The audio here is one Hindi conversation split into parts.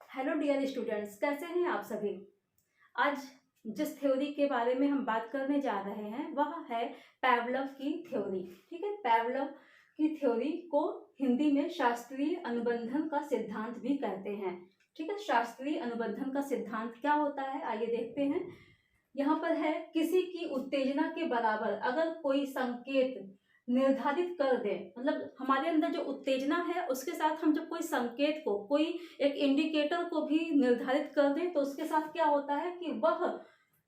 हेलो डियर स्टूडेंट्स, कैसे हैं आप सभी। आज जिस थ्योरी के बारे में हम बात करने जा रहे हैं वह है पैवलव की थ्योरी। ठीक है, पैवलव की थ्योरी को हिंदी में शास्त्रीय अनुबंधन का सिद्धांत भी कहते हैं। ठीक है, शास्त्रीय अनुबंधन का सिद्धांत क्या होता है आइए देखते हैं। यहाँ पर है, किसी की उत्तेजना के बराबर अगर कोई संकेत निर्धारित कर दे, मतलब हमारे अंदर जो उत्तेजना है उसके साथ हम जब कोई संकेत को, कोई एक इंडिकेटर को भी निर्धारित कर दें तो उसके साथ क्या होता है कि वह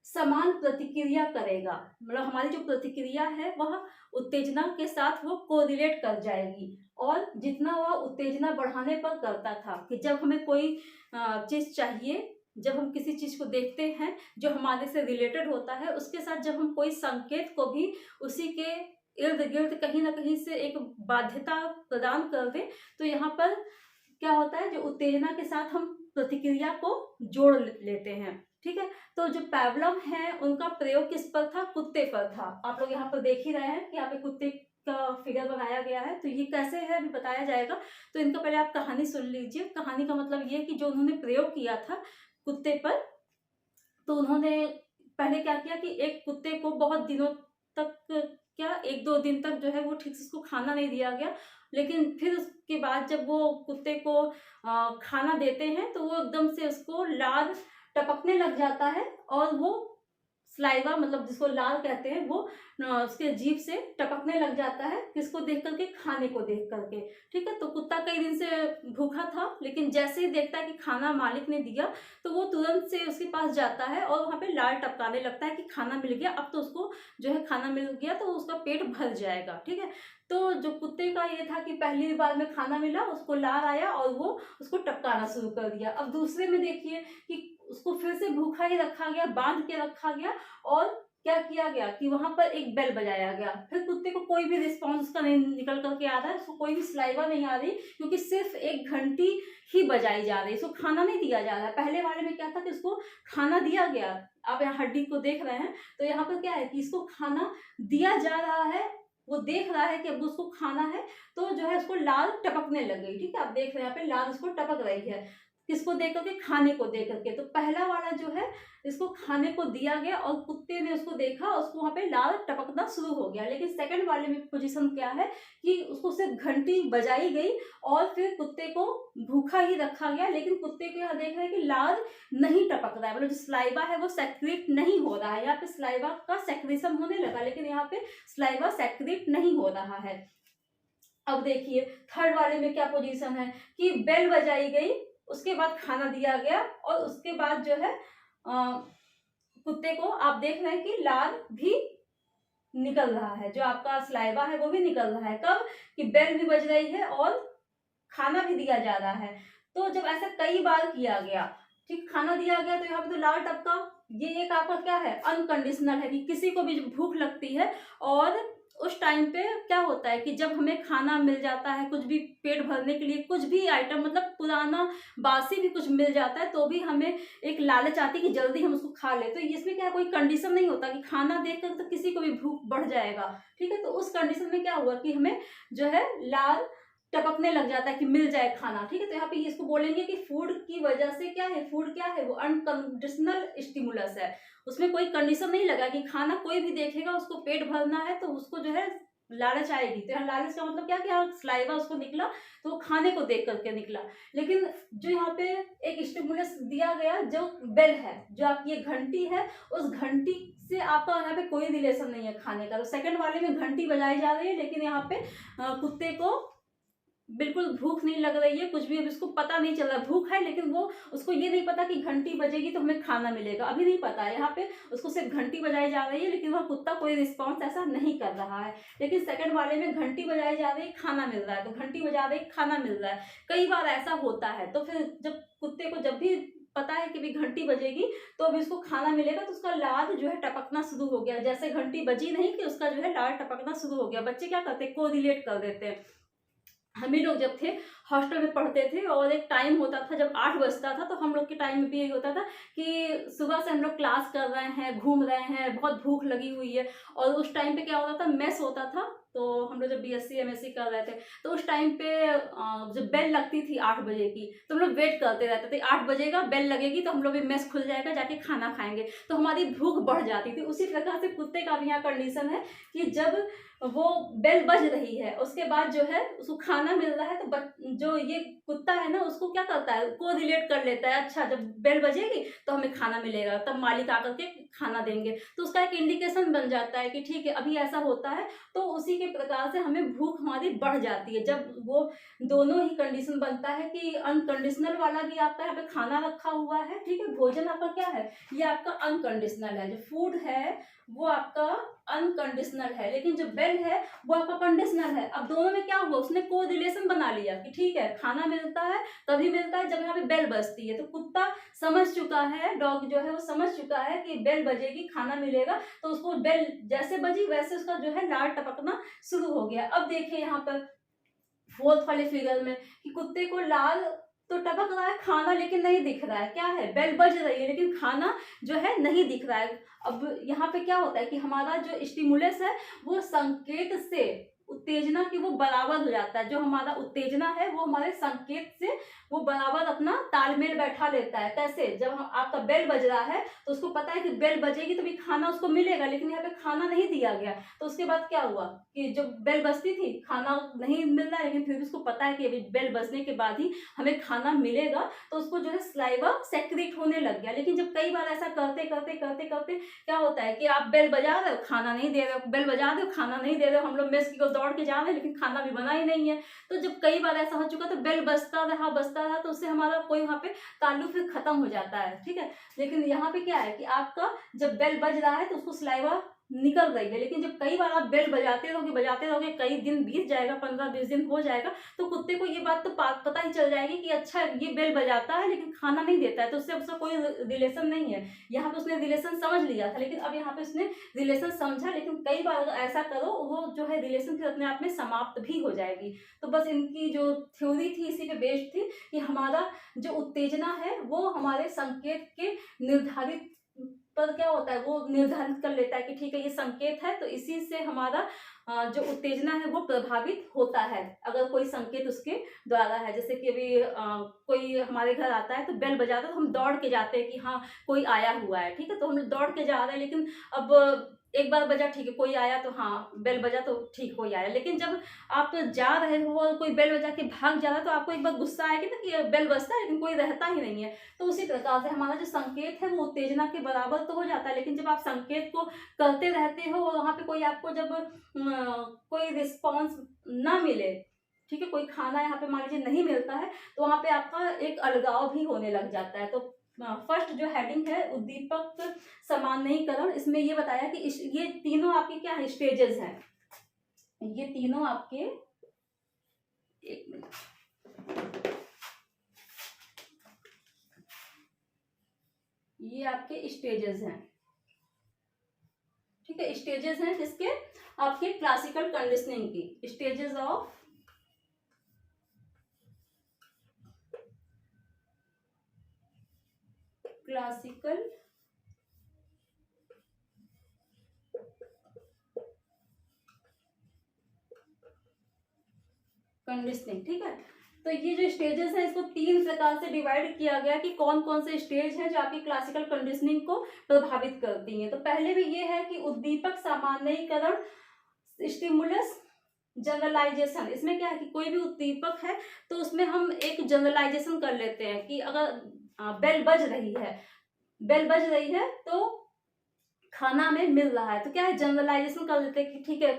समान प्रतिक्रिया करेगा। मतलब हमारी जो प्रतिक्रिया है वह उत्तेजना के साथ वो कोरिलेट कर जाएगी। और जितना वह उत्तेजना बढ़ाने पर करता था कि जब हमें कोई चीज चाहिए, जब हम किसी चीज को देखते हैं जो हमारे से रिलेटेड होता है, उसके साथ जब हम कोई संकेत को भी उसी के इर्द गिर्द कहीं ना कहीं से एक बाध्यता प्रदान कर दें तो यहाँ पर क्या होता है, जो उत्तेजना के साथ हम प्रतिक्रिया को जोड़ लेते हैं। ठीक है, तो जो पैवलव है उनका प्रयोग किस पर था? कुत्ते पर था। आप लोग यहाँ पर देख ही रहे हैं कि यहाँ पे कुत्ते का फिगर बनाया गया है। तो ये कैसे है अभी बताया जाएगा। तो इनका पहले आप कहानी सुन लीजिए। कहानी का मतलब ये कि जो उन्होंने प्रयोग किया था कुत्ते पर, तो उन्होंने पहले क्या किया कि एक कुत्ते को बहुत दिनों तक, क्या 1-2 दिन तक जो है वो ठीक से उसको खाना नहीं दिया गया। लेकिन फिर उसके बाद जब वो कुत्ते को खाना देते हैं तो वो एकदम से उसको लार टपकने लग जाता है और वो स्लाइवा, मतलब जिसको लार कहते हैं, वो उसके जीभ से टपकने लग जाता है। किसको देख करके? खाने को देख करके। ठीक है, तो कुत्ता कई दिन से भूखा था, लेकिन जैसे ही देखता है कि खाना मालिक ने दिया तो वो तुरंत से उसके पास जाता है और वहां पे लार टपकाने लगता है कि खाना मिल गया, अब तो उसको जो है खाना मिल गया तो उसका पेट भर जाएगा। ठीक है, तो जो कुत्ते का ये था कि पहली बार में खाना मिला, उसको लार आया और वो उसको टपकाना शुरू कर दिया। अब दूसरे में देखिए कि उसको फिर से भूखा ही रखा गया, बांध के रखा गया और क्या किया गया कि वहां पर एक बेल बजाया गया। फिर कुत्ते को कोई भी रिस्पॉन्स उसका नहीं निकल करके आ रहा है, उसको कोई भी स्लाइवा नहीं आ रही, क्योंकि सिर्फ 1 घंटी ही बजाई जा रही, उसको खाना नहीं दिया जा रहा है। पहले वाले में क्या था कि उसको खाना दिया गया। आप यहाँ हड्डी को देख रहे हैं, तो यहाँ पर क्या है कि इसको खाना दिया जा रहा है, वो देख रहा है कि अब उसको खाना है, तो जो है उसको लाल टपकने लग गई। ठीक है, आप देख रहे हैं यहाँ पे लाल उसको टपक रही है। किसको देख करके? खाने को देख करके। तो पहला वाला जो है इसको खाने को दिया गया और कुत्ते ने उसको देखा, उसको वहां पे लाल टपकना शुरू हो गया। लेकिन सेकंड वाले में पोजीशन क्या है कि उसको सिर्फ घंटी बजाई गई और फिर कुत्ते को भूखा ही रखा गया। लेकिन कुत्ते को यहाँ देख रहे हैं कि लाल नहीं टपक रहा है, मतलब जो स्लाइवा है वो सेक्रेट नहीं हो रहा है। यहाँ पे स्लाइवा का सेक्रेशन होने लगा, लेकिन यहाँ पे स्लाइवा सेक्रेट नहीं हो रहा है। अब देखिए थर्ड वाले में क्या पोजीशन है कि बेल बजाई गई, उसके बाद खाना दिया गया और उसके बाद जो है कुत्ते को आप देख रहे हैं कि लार भी निकल रहा है, जो आपका स्लाइवा है वो भी निकल रहा है। कब? कि बेल भी बज रही है और खाना भी दिया जा रहा है। तो जब ऐसा कई बार किया गया, ठीक, खाना दिया गया तो यहाँ पे तो लार टपका। ये एक आपका क्या है? अनकंडीशनल है कि किसी को भी भूख लगती है और उस टाइम पे क्या होता है कि जब हमें खाना मिल जाता है, कुछ भी पेट भरने के लिए कुछ भी आइटम, मतलब पुराना बासी भी कुछ मिल जाता है, तो भी हमें एक लालच आती है कि जल्दी हम उसको खा ले। तो इसमें क्या, कोई कंडीशन नहीं होता कि खाना देखकर तो किसी को भी भूख बढ़ जाएगा। ठीक है, तो उस कंडीशन में क्या हुआ कि हमें जो है लाल टपकने लग जाता है कि मिल जाए खाना। ठीक है, तो यहाँ पे इसको बोलेंगे कि फूड की वजह से क्या है, फूड क्या है, वो अनकंडीशनल स्टिमुलस है। उसमें कोई कंडीशन नहीं लगा कि खाना कोई भी देखेगा उसको पेट भरना है तो उसको जो है लालच आएगी। तो यहाँ लालच का मतलब क्या कि यहाँ स्लाइवा उसको निकला तो वो खाने को देख करके निकला। लेकिन जो यहाँ पे एक स्टिमुलस दिया गया जो बेल है, जो आपकी ये घंटी है, उस घंटी से आपका यहाँ पे कोई रिलेशन नहीं है खाने का। तो सेकंड वाले में घंटी बजाई जा रही है, लेकिन यहाँ पे कुत्ते को बिल्कुल भूख नहीं लग रही है, कुछ भी, अभी उसको पता नहीं चल रहा भूख है, लेकिन वो उसको ये नहीं पता कि घंटी बजेगी तो हमें खाना मिलेगा, अभी नहीं पता है। यहाँ पे उसको सिर्फ घंटी बजाई जा रही है, लेकिन वह कुत्ता कोई रिस्पॉन्स ऐसा नहीं कर रहा है। लेकिन सेकंड वाले में घंटी बजाई जा रही है, खाना मिल रहा है, तो घंटी बजा रही, खाना मिल रहा है। कई बार ऐसा होता है। तो फिर जब कुत्ते को जब भी पता है कि भी घंटी बजेगी तो अभी उसको खाना मिलेगा, तो उसका लार जो है टपकना शुरू हो गया। जैसे घंटी बजी नहीं कि उसका जो है लार टपकना शुरू हो गया। बच्चे क्या करते हैं? कोरिलेट कर देते हैं। हम ही लोग जब थे हॉस्टल में पढ़ते थे और एक टाइम होता था जब 8 बजता था, तो हम लोग के टाइम में भी यही होता था कि सुबह से हम लोग क्लास कर रहे हैं, घूम रहे हैं, बहुत भूख लगी हुई है, और उस टाइम पे क्या होता था, मेस होता था। तो हम लोग जब बीएससी एमएससी कर रहे थे तो उस टाइम पे जब बेल लगती थी 8 बजे की, तो हम लोग वेट करते रहते थे, 8 बजेगा बेल लगेगी तो हम लोग भी मेस खुल जाएगा, जाके खाना खाएंगे, तो हमारी भूख बढ़ जाती थी। उसी प्रकार से कुत्ते का भी यहाँ कंडीशन है कि जब वो बेल बज रही है उसके बाद जो है उसको खाना मिल रहा है, तो जो ये कुत्ता है ना उसको क्या करता है, को रिलेट कर लेता है, अच्छा जब बेल बजेगी तो हमें खाना मिलेगा, तब मालिक आकर के खाना देंगे, तो उसका एक इंडिकेशन बन जाता है कि ठीक है अभी ऐसा होता है। तो उसी के प्रकार से हमें भूख हमारी बढ़ जाती है जब वो दोनों ही कंडीशन बनता है कि अनकंडीशनल वाला भी आपका यहाँ पे खाना रखा हुआ है, ठीक है, भोजन आपका क्या है, ये आपका अनकंडीशनल है, जो फूड है वो आपका अनकंडीशनल है, लेकिन जो बेल है वो आपका कंडीशनल है। अब दोनों में क्या हुआ, उसने को रिलेशन बना लिया कि ठीक है खाना मिलता है तभी मिलता है जब यहाँ पे बेल बजती है। तो कुत्ता समझ चुका है, डॉग जो है वो समझ चुका है कि बेल बजेगी खाना मिलेगा, तो उसको बेल जैसे बजी वैसे उसका जो है लार टपकना शुरू हो गया। अब देखिए यहाँ पर फोर्थ वाले फिगर में कि कुत्ते को लाल तो टपक रहा है, खाना लेकिन नहीं दिख रहा है, क्या है, बेल बज रही है लेकिन खाना जो है नहीं दिख रहा है। अब यहाँ पे क्या होता है कि हमारा जो स्टिमुलस है वो संकेत से उत्तेजना की वो बराबर हो जाता है, जो हमारा उत्तेजना है वो हमारे संकेत से वो बराबर अपना तालमेल बैठा लेता है। कैसे, जब आपका बेल बज रहा है तो उसको पता है कि बेल बजेगी तो भी खाना उसको मिलेगा, लेकिन यहाँ पे खाना नहीं दिया गया, तो उसके बाद क्या हुआ कि जब बेल बजती थी खाना नहीं मिल रहा है, लेकिन फिर भी उसको पता है कि अभी बेल बजने के बाद ही हमें खाना मिलेगा, तो उसको जो है स्लाइवा सेक्रेट होने लग गया। लेकिन जब कई बार ऐसा करते करते करते करते क्या होता है कि आप बेल बजा रहे हो खाना नहीं दे रहे हो, बेल बजा रहे हो खाना नहीं दे रहे हो, हम लोग मेस की ओर दौड़ के जा रहे हैं लेकिन खाना भी बना ही नहीं है। तो जब कई बार ऐसा हो चुका तो बेल बजता रहा तो उससे हमारा कोई वहाँ पे ताल्लुक फिर खत्म हो जाता है, ठीक है। लेकिन यहाँ पे क्या है कि आपका जब बेल बज रहा है तो उसको स्लाइवा निकल रही है, लेकिन जब कई बार आप बेल बजाते रहोगे कई दिन बीत जाएगा, 15-20 दिन हो जाएगा, तो कुत्ते को ये बात तो पता ही चल जाएगी कि अच्छा ये बेल बजाता है लेकिन खाना नहीं देता है, तो उससे उसका कोई रिलेशन नहीं है। यहाँ पे उसने रिलेशन समझ लिया था, लेकिन अब यहाँ पे उसने रिलेशन समझा, लेकिन कई बार अगर ऐसा करो वो जो है रिलेशन फिर अपने आप में समाप्त भी हो जाएगी। तो बस इनकी जो थ्योरी थी इसी पे बेस्ड थी कि हमारा जो उत्तेजना है वो हमारे संकेत के निर्धारित पर क्या होता है, वो निर्धारित कर लेता है कि ठीक है ये संकेत है, तो इसी से हमारा जो उत्तेजना है वो प्रभावित होता है अगर कोई संकेत उसके द्वारा है। जैसे कि अभी कोई हमारे घर आता है तो बेल बजाता है तो हम दौड़ के जाते हैं कि हाँ कोई आया हुआ है, ठीक है, तो हम दौड़ के जा रहे हैं, लेकिन अब एक बार बजा ठीक है कोई आया तो हाँ बेल बजा तो ठीक कोई आया, लेकिन जब आप जा रहे हो और कोई बेल बजा के भाग जा रहा है तो आपको एक बार गुस्सा आएगी ना कि बेल बजता है लेकिन कोई रहता ही नहीं है। तो उसी प्रकार से हमारा जो संकेत है वो उत्तेजना के बराबर तो हो जाता है, लेकिन जब आप संकेत को करते रहते हो और वहाँ पे कोई आपको जब कोई रिस्पॉन्स ना मिले, ठीक है, कोई खाना यहाँ पे मान लीजिए नहीं मिलता है, तो वहाँ पे आपका एक अलगाव भी होने लग जाता है। तो फर्स्ट जो हेडिंग है उद्दीपक सामान्यीकरण, इसमें ये बताया कि ये तीनों आपके क्या है, स्टेजेस हैं, ये तीनों आपके, एक मिनट, ये आपके स्टेजेस हैं, ठीक है, स्टेजेस हैं किसके, आपके क्लासिकल कंडीशनिंग की, स्टेजेस ऑफ क्लासिकल कंडीशनिंग, ठीक है। तो ये जो स्टेजेस हैं इसको 3 प्रकार से डिवाइड किया गया कि कौन कौन से स्टेज हैं जो आपकी क्लासिकल कंडीशनिंग को प्रभावित करती हैं। तो पहले भी ये है कि उद्दीपक सामान्यीकरण, स्टिमुलस जनरलाइजेशन। इसमें क्या है कि कोई भी उद्दीपक है तो उसमें हम एक जनरलाइजेशन कर लेते हैं कि अगर बेल बज रही है तो खाना में मिल रहा है, तो क्या है जनरलाइजेशन कर लेते हैं कि ठीक है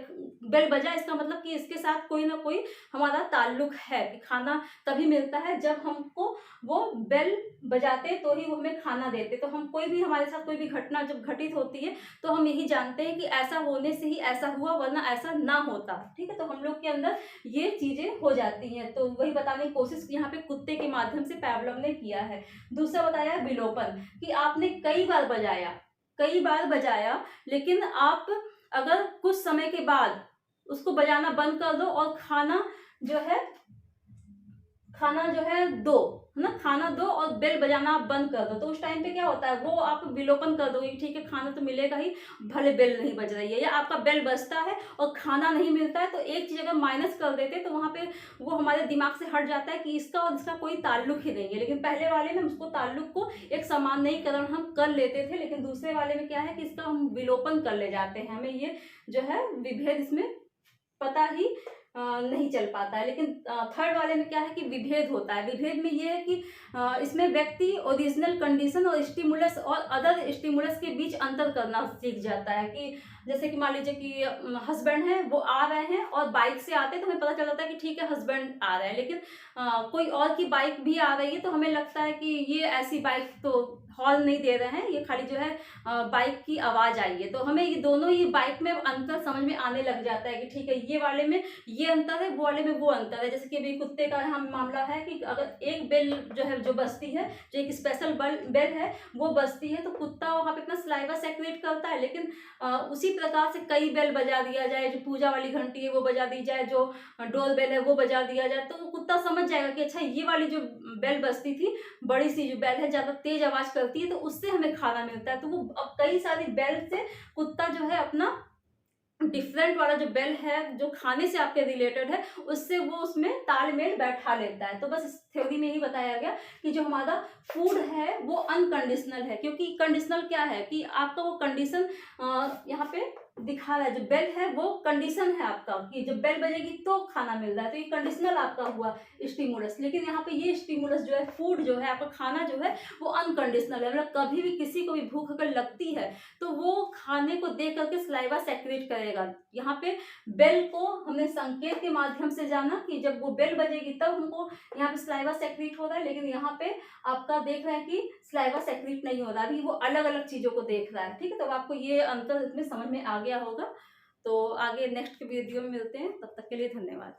बेल बजा, इसका मतलब कि इसके साथ कोई ना कोई हमारा ताल्लुक है कि खाना तभी मिलता है जब हमको वो बेल बजाते तो ही वो हमें खाना देते। तो हम कोई भी हमारे साथ कोई भी घटना जब घटित होती है तो हम यही जानते हैं कि ऐसा होने से ही ऐसा हुआ, वरना ऐसा ना होता, ठीक है। तो हम लोग के अंदर ये चीजें हो जाती हैं। तो वही बताने की कोशिश यहाँ पे कुत्ते के माध्यम से पैवलव ने किया है। दूसरा बताया विलोपन, कि आपने कई बार बजाया लेकिन आप अगर कुछ समय के बाद उसको बजाना बंद कर दो और खाना जो है खाना जो है दो, है ना, खाना दो और बेल बजाना आप बंद कर दो, तो उस टाइम पे क्या होता है, वो आप विलोपन कर दोगे, ठीक है खाना तो मिलेगा ही, भले बेल नहीं बज रही है, या आपका बेल बजता है और खाना नहीं मिलता है, तो एक चीज़ अगर माइनस कर देते तो वहाँ पे वो हमारे दिमाग से हट जाता है कि इसका और इसका कोई ताल्लुक ही नहीं है। लेकिन पहले वाले में हम उसको ताल्लुक को एक सामान्यीकरण हम कर लेते थे, लेकिन दूसरे वाले में क्या है कि इसका हम विलोपन कर ले जाते हैं, हमें ये जो है विभेद इसमें पता ही नहीं चल पाता है। लेकिन थर्ड वाले में क्या है कि विभेद होता है। विभेद में ये है कि इसमें व्यक्ति ओरिजिनल कंडीशन और स्टिमुलस और अदर स्टिमुलस के बीच अंतर करना सीख जाता है। कि जैसे कि मान लीजिए कि हस्बैंड है, वो आ रहे हैं और बाइक से आते हैं तो हमें पता चल जाता है कि ठीक है हस्बैंड आ रहे हैं, लेकिन कोई और की बाइक भी आ रही है तो हमें लगता है कि ये ऐसी बाइक तो हॉर्न नहीं दे रहे हैं, ये खाली जो है बाइक की आवाज़ आई है, तो हमें ये दोनों ही बाइक में अंतर समझ में आने लग जाता है कि ठीक है ये वाले में ये अंतर है, वो वाले में वो अंतर है। जैसे कि अभी कुत्ते का हम मामला है कि अगर एक बेल जो है जो बजती है, जो एक स्पेशल बेल है वो बजती है, तो कुत्ता वहाँ पे अपना सलाइवा सेक्रेट करता है, लेकिन उसी प्रकार से कई बेल बजा दिया जाए, जो पूजा वाली घंटी है वो बजा दी जाए, जो डोर बेल है वो बजा दिया जाए, तो कुत्ता समझ जाएगा कि अच्छा ये वाली जो बेल बजती थी, बड़ी सी जो बेल है, ज़्यादा तेज आवाज़ करती है, तो उससे हमें खाना मिलता है। तो वो अब कई सारी बेल से कुत्ता जो है अपना डिफरेंट वाला जो बेल है जो खाने से आपके रिलेटेड है, उससे वो उसमें तालमेल बैठा लेता है। तो बस इस थ्योरी में ही बताया गया कि जो हमारा फूड है वो अनकंडीशनल है, क्योंकि कंडीशनल क्या है कि आपका वो कंडीशन यहाँ पे दिखा रहा है, जो बेल है वो कंडीशन है आपका कि जब बेल बजेगी तो खाना मिल रहा है, तो ये कंडीशनल आपका हुआ स्टिमुलस। लेकिन यहाँ पे ये स्टिमुलस जो है, फूड जो है, आपका खाना जो है वो अनकंडीशनल है, मतलब कभी भी किसी को भी भूख अगर लगती है तो वो खाने को देख करके सलाइवा सेक्रेट करेगा। यहाँ पे बेल को हमने संकेत के माध्यम से जाना कि जब वो बेल बजेगी तब हमको यहाँ पे सलाइवा सेक्रेट हो रहा है, लेकिन यहाँ पे आपका देख रहे हैं कि सलाइवा सेक्रेट नहीं हो रहा, अभी वो अलग अलग चीजों को देख रहा है। ठीक है, तो आपको ये अंतर इसमें समझ में आ गया होगा। तो आगे नेक्स्ट वीडियो में मिलते हैं, तब तक के लिए धन्यवाद।